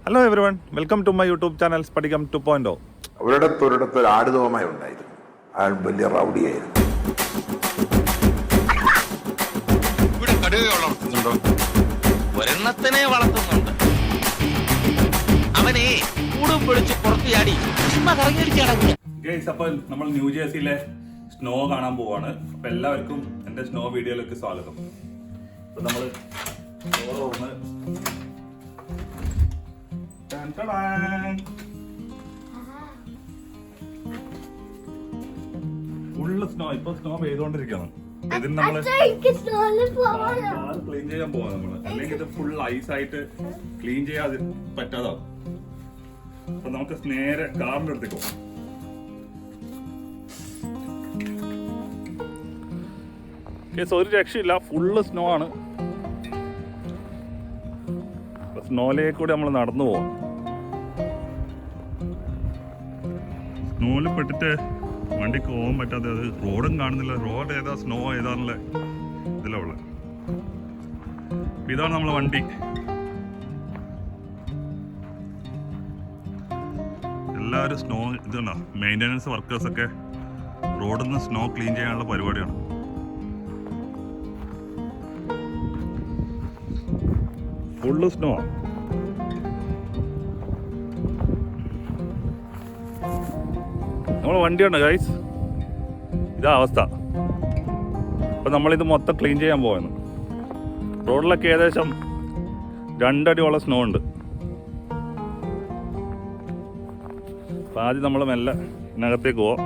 Hello everyone, welcome to my YouTube channel Spadikam 2.0. ഒരിടത്തൊരിടത്ത് ഒരു ആടുതോമ ഉണ്ടായിരുന്നു. അയാൾ വലിയ റൗഡിയായിരുന്നു. ഇവിടെ കടുവ വളർത്തുന്നുണ്ടോ? ഒരെണ്ണത്തിനെ വളർത്തുന്നുണ്ട്. അവനെ കൂടും പൊളിച്ച് പുറത്ത് ചാടി കറങ്ങിയടിച്ചടങ്ങി. അപ്പോൾ നമ്മൾ ന്യൂജേഴ്സിയിലെ സ്നോ കാണാൻ പോവാണ്. അപ്പോൾ എല്ലാവർക്കും എൻ്റെ സ്നോ വീഡിയോയിലേക്ക് സ്വാഗതം. അപ്പോൾ നമ്മൾ ഫുള്ള് സ്നോ. ഇപ്പൊ സ്നോ പെയ്തോണ്ടിരിക്കുകയാണ്. ഇതിന് നമ്മള് ക്ലീൻ ചെയ്യാൻ പോവാ നമ്മള്. അല്ലെങ്കിൽ ഇത് ഫുൾ ഐസ് ആയിട്ട് ക്ലീൻ ചെയ്യാതെ പറ്റാതാവും. അപ്പൊ നമുക്ക് നേരെ കാറിന്റെ അടുത്തേക്ക് പോകാം. ഒരു രക്ഷയില്ല, ഫുള്ള് സ്നോ ആണ്. സ്നോയിലേക്ക് കൂടി നമ്മൾ നടന്നു പോവാം. സ്നോയിൽ പെട്ടിട്ട് വണ്ടിക്ക് പോകാൻ പറ്റാതെ, അത് റോഡും കാണുന്നില്ല. റോഡ് ഏതാ സ്നോ ഏതാന്നുള്ള ഇതിലാ ഉള്ളത്. ഇതാണ് നമ്മളെ വണ്ടി. എല്ലാവരും സ്നോ ഇതുണ്ടോ, മെയിൻ്റനൻസ് വർക്കേഴ്സൊക്കെ റോഡിൽ നിന്ന് സ്നോ ക്ലീൻ ചെയ്യാനുള്ള പരിപാടിയാണ്. Full snow. നമ്മളെ വണ്ടിയുണ്ട് ഗൈസ്, ഇതാ അവസ്ഥ. അപ്പം നമ്മളിത് മൊത്തം ക്ലീൻ ചെയ്യാൻ പോകുന്നു. റോഡിലൊക്കെ ഏകദേശം 2 അടിയോളം സ്നോ ഉണ്ട്. അപ്പം ആദ്യം നമ്മൾ മെല്ലെ ഇതിനകത്തേക്ക് പോവാം.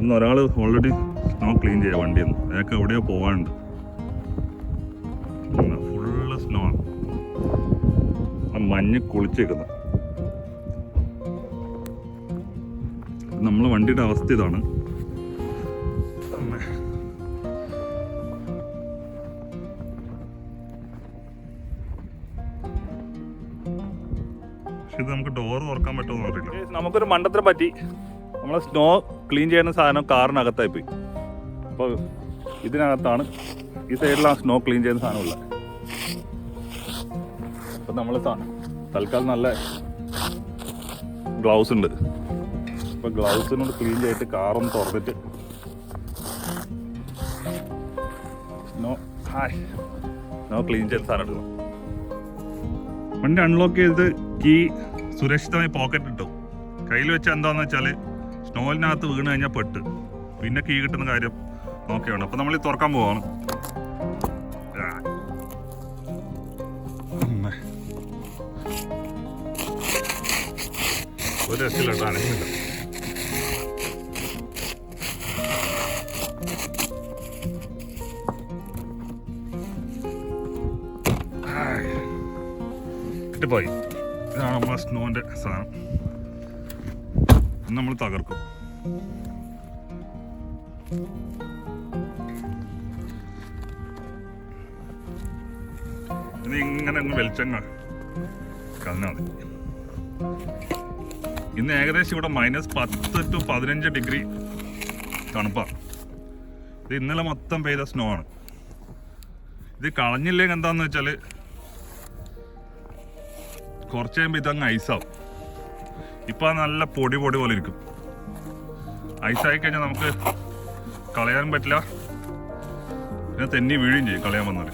ഇന്ന് ഒരാൾ ഓൾറെഡി സ്നോ ക്ലീൻ ചെയ്യാം വണ്ടിയിൽ നിന്ന്. അയാൾക്ക് എവിടെയോ പോകാനുണ്ട്. ഫുള്ള് സ്നോ ആണ്. മഞ്ഞ് കുളിച്ചേക്കുന്നത്. നമ്മളെ വണ്ടിയുടെ അവസ്ഥ ഇതാണ്. പക്ഷെ ഇത് നമുക്ക് ഡോർ തുറക്കാൻ പറ്റുമെന്ന് അറിയില്ല. നമുക്കൊരു മണ്ടത്തരം പറ്റി. നമ്മളെ സ്നോ ക്ലീൻ ചെയ്യുന്ന സാധനം കാറിനകത്തായി പോയി. അപ്പോൾ ഇതിനകത്താണ്, ഈ സൈഡിലാണ് സ്നോ ക്ലീൻ ചെയ്യുന്ന സാധനമുള്ളത്. അപ്പം നമ്മൾ തൽക്കാലം നല്ല ഗ്ലൗസ് ഉണ്ട്. അപ്പോൾ ഗ്ലൗസിനോട് ക്ലീൻ ചെയ്തിട്ട് കാറൊന്ന് തുറന്നിട്ട് സ്നോ ക്ലീൻ ചെയ്ത സാധനം എടുക്കണം. വണ്ടി അൺലോക്ക് ചെയ്ത് കീ സുരക്ഷിതമായി പോക്കറ്റ് ഇട്ടു. കയ്യിൽ വെച്ച് എന്താണെന്ന് വെച്ചാൽ സ്നോയിനകത്ത് വീണ് കഴിഞ്ഞാൽ പെട്ട് പിന്നെ കീ കിട്ടുന്ന കാര്യം നോക്കിയാണ്. അപ്പം നമ്മൾ തുറക്കാൻ പോവാണ്. ഒരു രക്ഷയില്ല, അനങ്ങില്ല. പോയി. ഇതാണ് നമ്മളെ സ്നോന്റെ സാധനം. നമ്മൾ തകർക്കും. ഇത് ഇങ്ങനെ ഒന്ന് വെളിച്ചങ്ങ കളഞ്ഞാൽ മതി. ഇന്ന് ഏകദേശം ഇവിടെ -10 to 15 ഡിഗ്രി തണുപ്പാണ്. ഇത് ഇന്നലെ മൊത്തം പെയ്ത സ്നോ ആണ്. ഇത് കളഞ്ഞില്ലെങ്കിൽ എന്താന്ന് വെച്ചാൽ കുറച്ച് കഴിയുമ്പോൾ ഇതങ്ങ് ഐസാവും. ഇപ്പം നല്ല പൊടി പോലെ ഇരിക്കും. ഐസായി കഴിഞ്ഞാൽ നമുക്ക് കളയാൻ പറ്റില്ല, പിന്നെ തെന്നി വീഴുകയും ചെയ്യും കളയാൻ വന്നാൽ.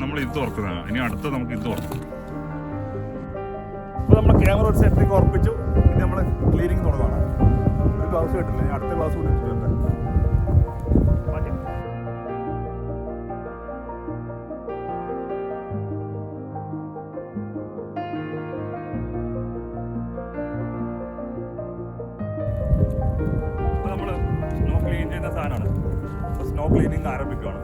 നമ്മൾ ഇത് തുറക്കുന്നതാണ്. ഇനി അടുത്ത് നമുക്ക് ഇത് തുറക്കും. ഇപ്പോൾ നമ്മൾ ക്യാമറ ഒരു സെറ്റിലേക്ക് ഉറപ്പിച്ചു. ഇനി നമ്മൾ ക്ലീനിങ് തുടങ്ങുകയാണ്. ഒരു ഗ്ലൗസ് കിട്ടില്ല, അടുത്ത ഗ്ലൗസ് കൂടി ഇട്ടിട്ടുണ്ട്. നമ്മൾ സ്നോ ക്ലീൻ ചെയ്യുന്ന സാധനമാണ്. സ്നോ ക്ലീനിങ് ആരംഭിക്കുകയാണ്.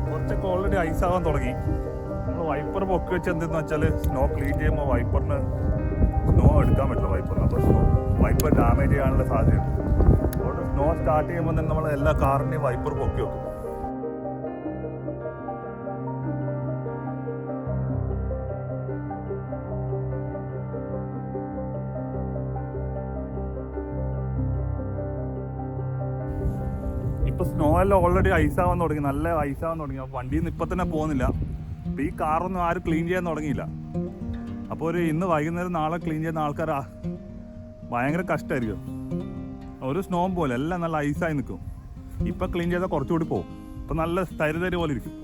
കുറച്ചൊക്കെ ഓൾറെഡി ഐസാവാൻ തുടങ്ങി. നമ്മൾ വൈപ്പർ പൊക്കി വെച്ച് എന്തെന്ന് വെച്ചാൽ സ്നോ ക്ലീൻ ചെയ്യുമ്പോൾ വൈപ്പറിന് സ്നോ എടുക്കാൻ പറ്റില്ല വൈപ്പറിന്. അപ്പോൾ വൈപ്പർ ഡാമേജ് ചെയ്യാനുള്ള സാധ്യതയുണ്ട്. അതുകൊണ്ട് സ്നോ സ്റ്റാർട്ട് ചെയ്യുമ്പോൾ തന്നെ നമ്മൾ എല്ലാ കാറിൻ്റെയും വൈപ്പർ പൊക്കി വെക്കും. ഇപ്പോൾ സ്നോ എല്ലാം ഓൾറെഡി ഐസാവാൻ തുടങ്ങി, നല്ല ഐസാവാൻ തുടങ്ങി. അപ്പോൾ വണ്ടിയിൽ നിന്ന് ഇപ്പം തന്നെ പോകുന്നില്ല. അപ്പോൾ ഈ കാറൊന്നും ആരും ക്ലീൻ ചെയ്യാൻ തുടങ്ങിയില്ല. അപ്പോൾ ഒരു ഇന്ന് വൈകുന്നേരം നാളെ ക്ലീൻ ചെയ്യുന്ന ആൾക്കാർ ഭയങ്കര കഷ്ടമായിരിക്കും. ഒരു സ്നോം പോലെ എല്ലാം നല്ല ഐസായി നിൽക്കും. ഇപ്പം ക്ലീൻ ചെയ്താൽ കുറച്ചുകൂടി പോകും. ഇപ്പം നല്ല തരി പോലെ ഇരിക്കും.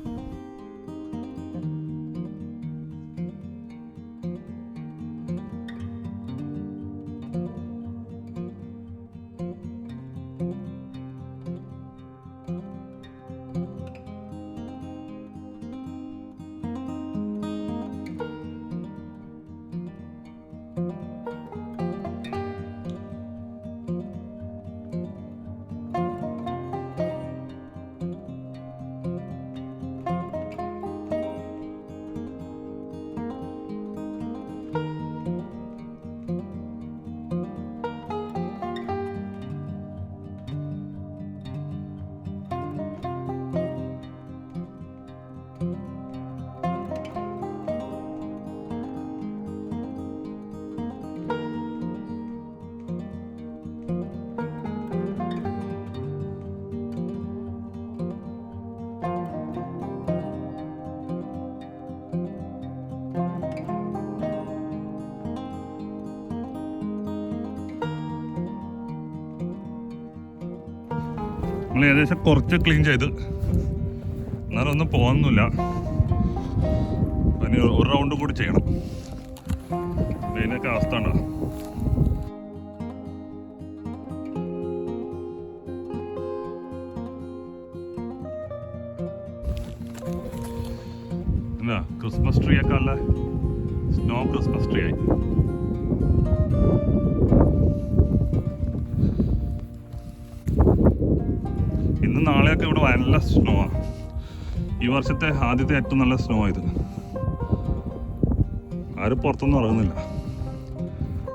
നമ്മൾ ഏകദേശം കുറച്ച് ക്ലീൻ ചെയ്ത്, എന്നാലും ഒന്നും പോകുന്നില്ല. ഇനി ഒരു റൗണ്ട് കൂടി ചെയ്യണം. ഇതിനൊക്കെ അവസ്ഥ ഉണ്ടോ? എന്താ ക്രിസ്മസ് ട്രീ ഒക്കെ അല്ല, സ്നോ ക്രിസ്മസ് ട്രീ ആയി. ഇന്ന് നാളെയൊക്കെ ഇവിടെ നല്ല സ്നോ ആണ്. ഈ വർഷത്തെ ആദ്യത്തെ ഏറ്റവും നല്ല സ്നോ ഇത്. ആരും പുറത്തൊന്നും ഇറങ്ങുന്നില്ല.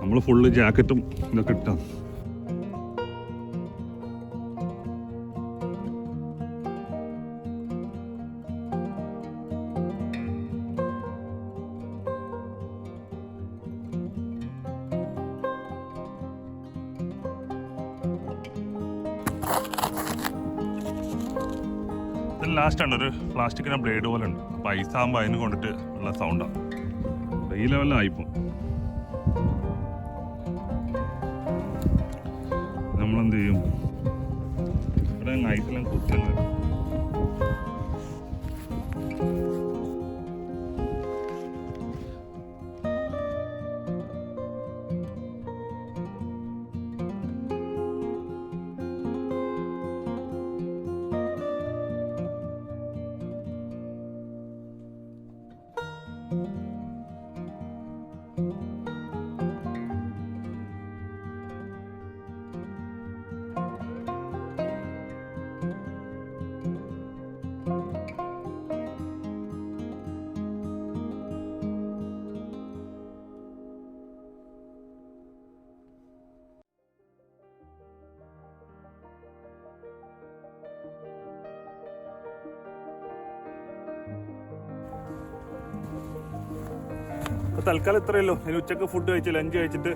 നമ്മൾ ഫുള്ള് ജാക്കറ്റും ഇതൊക്കെ ഇട്ടാണ്. ലാസ്റ്റ് ആണ് ഒരു പ്ലാസ്റ്റിക്കിൻ്റെ ബ്ലേഡ് പോലെ ഉണ്ട്. അപ്പോൾ ഐസാകുമ്പോൾ അതിന് കൊണ്ടിട്ട് ഉള്ള സൗണ്ടാണ്. ഈ ലെവലിലായിപ്പോൾ നമ്മളെന്ത് ചെയ്യും, ഇവിടെ ഐസെല്ലാം കുത്തുന്നത്. അപ്പോൾ തൽക്കാലം ഇത്രയല്ലോ. ഇനി ഉച്ചക്ക് ഫുഡ് കഴിച്ച് ലഞ്ച് കഴിച്ചിട്ട്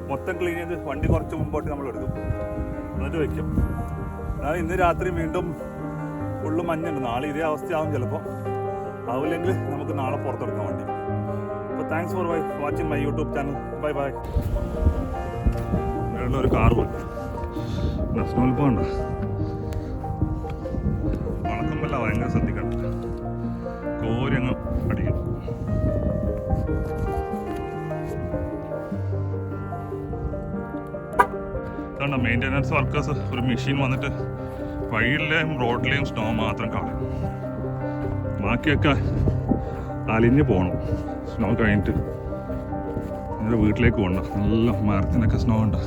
മൊത്തം ക്ലീൻ ചെയ്ത് വണ്ടി കുറച്ച് മുമ്പോട്ട് നമ്മൾ എടുക്കും, എന്നിട്ട് വയ്ക്കും. എന്നാൽ ഇന്ന് രാത്രി വീണ്ടും ഫുള്ള് മഞ്ഞുണ്ട്. നാളെ ഇതേ അവസ്ഥയാവും ചിലപ്പോൾ. ആവില്ലെങ്കിൽ നമുക്ക് നാളെ പുറത്തെടുക്കാം വണ്ടി. അപ്പോൾ thanks for watching my YouTube channel. Bye bye. ഒരു കാർ പോയി പ്രശ്നം പോകണ്ട. മണക്കുമ്പല്ല ഭയങ്കര ശ്രദ്ധിക്കണം. കോരിയങ്ങ് അടിക്കും. ഇതാണ് മെയിൻ്റെനൻസ് വർക്കേഴ്സ്. ഒരു മെഷീൻ വന്നിട്ട് വഴിയിലെയും റോഡിലെയും സ്നോ മാത്രം കളയും. ബാക്കിയൊക്കെ അലിഞ്ഞ് പോകണം. സ്നോ കഴിഞ്ഞിട്ട് നേരെ വീട്ടിലേക്ക് പോകണം. നല്ല മരത്തിനൊക്കെ സ്നോ ഉണ്ട്.